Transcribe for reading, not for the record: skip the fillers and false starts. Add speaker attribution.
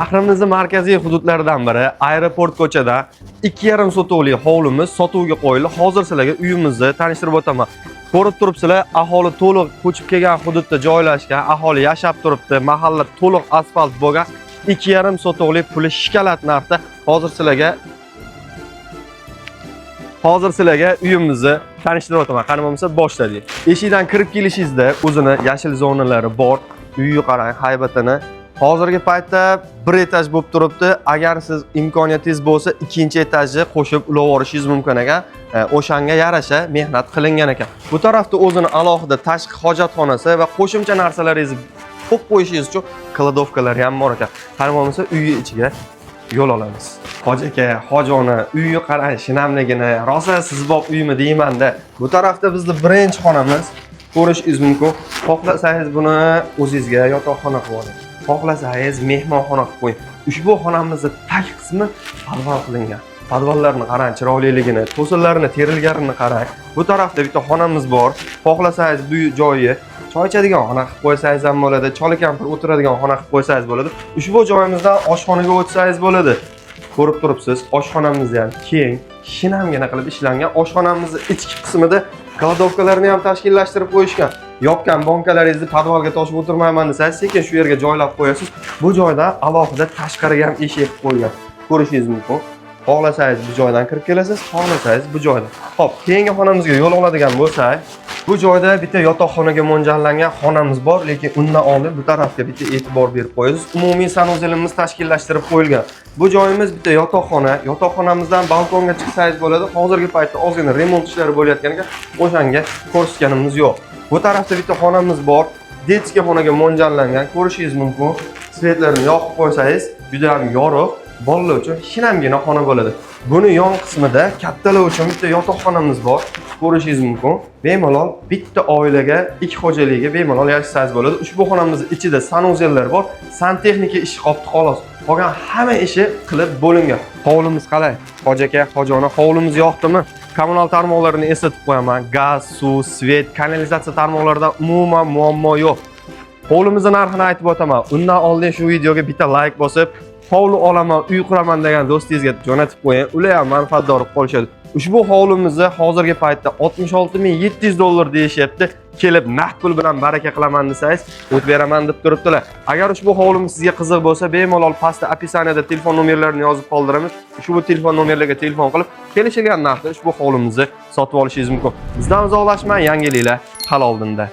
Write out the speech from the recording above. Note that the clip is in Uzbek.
Speaker 1: Shahrimizning markaziy hududlaridan biri aeroport ko'chada 2,5 sotuvli hovlimiz sotuvga qo'yildi. Hozir sizlarga uyimizni tanishtirib o'taman. Ko'rib turibsizlar, aholi to'liq ko'chib kelgan hududda joylashgan, aholi yashab turibdi. Mahalla to'liq asfalt bo'lgan 2,5 sotuvli puli shikalat narxda hozir sizlarga uyimizni tanishtirib o'taman. Qani bo'lmasa boshladik. Eshikdan kirib kelishingizda o'zini yashil zonalari bor. Uyga qarang, haybatini. Hozirgi paytda bir etaj bo'lib turibdi. Agar siz imkoniyatingiz bo'lsa, ikkinchi etajni qo'shib ulovorishingiz mumkin ekan. O'shanga yarasha mehnat qilingan ekan. Bu tarafda o'zini alohida tashqi hojatxonasi va qo'shimcha narsalaringizni qo'yib qo'yishingiz uchun kladovkalari ham bor ekan. Qani bo'lmasa uyi ichiga yo'l olamiz. Hoji aka, hojona, uyga qarang, shinamligini, rosa siz bob uymi deyman-da. Bu tarafda bizning birinchi xonamiz. Ko'rishingiz mumkin. Xohlasangiz buni o'zingizga yotoqxona qilib oling. Xohlasangiz mehmonxona qilib qo'ying. Ushbu xonamizning tag qismi podval qilingan. Podvallarni qarang, chiroyliligini, to'sinlarini, terilganini qarang. Bu tarafda bitta xonamiz bor. Xohlasangiz bu joyi choy ichadigan xona qilib qo'ysangiz ham bo'ladi, chola kampir o'tiradigan xona qilib qo'ysangiz bo'ladi. Ushbu joyimizdan oshxonaga o'tsangiz bo'ladi. Ko'rib turibsiz, oshxonamizni ham keng, shinamgina qilib ishlangan. Oshxonamizning ichki qismida kladovkalarni ham tashkillashtirib qo'yishgan. Yopgan bonkalaringizni podvalga toshib o'tirmayman desangiz, sekin shu yerga joylab qo'yasiz. Bu joyda alohida tashqariga ham eshik qo'ygan. Ko'rishingiz mumkin. Xohlasangiz bu joydan kirib kelasiz, xohlasangiz bu joydan. Xo'p, keyingi xonamizga yo'l oladigan bo'lsak, bu joyda bitta yotoqxonaga mo'ljallangan xonamiz bor, lekin undan oldin bu tarafga bitta e'tibor berib qo'yasiz. Umumiy sanuzelimiz tashkillashtirib qo'yilgan. Bu joyimiz bitta yotoqxona. Yotoqxonamizdan balkonga chiqsangiz bo'ladi. Hozirgi paytda ozgina remont ishlari bo'layotgan ekan, o'shanga ko'rsatganimiz yo'q. Bu tarafda bitta xonamiz bor. Detskiy xonaga mo'ljallangan. Ko'rishingiz mumkin. Svetlarni yoqib qo'ysangiz, juda ham yorug', bolalar uchun shinamgina xona bo'ladi. Buni yon qismida kattalar uchun bitta yotoqxonamiz bor. Ko'rishingiz mumkin. Bemalol bitta oilaga, ikki xo'jalikka bemalol yashasangiz bo'ladi. Ushbu xonamizning ichida sanuzellar bor. Santexnika ish qopti xolos. Qolgan hamma ishi qilib bo'lingan. Hovlimiz qalay? Hoji aka, hojona, hovlimiz yoqdimi? Kommunal tarmoqlarini eslatib qo'yaman. Gaz, suv, svet, kanalizatsiya tarmoqlarida umuman muammo yo'q. Hovlimizning narxini aytib o'taman. Undan oldin shu videoga bitta like bosib, hovli olaman, uy quraman degan do'stingizga jo'natib qo'ying. Ular ham manfaatdor qolishadi. Ushbu hovlimizni hozirgi paytda 66.700 dollar deyishyapti. Kelib naqd pul bilan baraka qilaman desangiz, o't beraman deb turibdilar. Agar ushbu hovlimiz sizga qiziq bo'lsa, bemalol pastda opisaniyada telefon nomerlarini yozib qoldiramiz. Ushbu telefon nomerlarga telefon qilib, kelishilgan narxda ushbu hovlimizni sotib olishingiz mumkin. Bizdan uzoqlashmang, yangiliklar hal oldinda.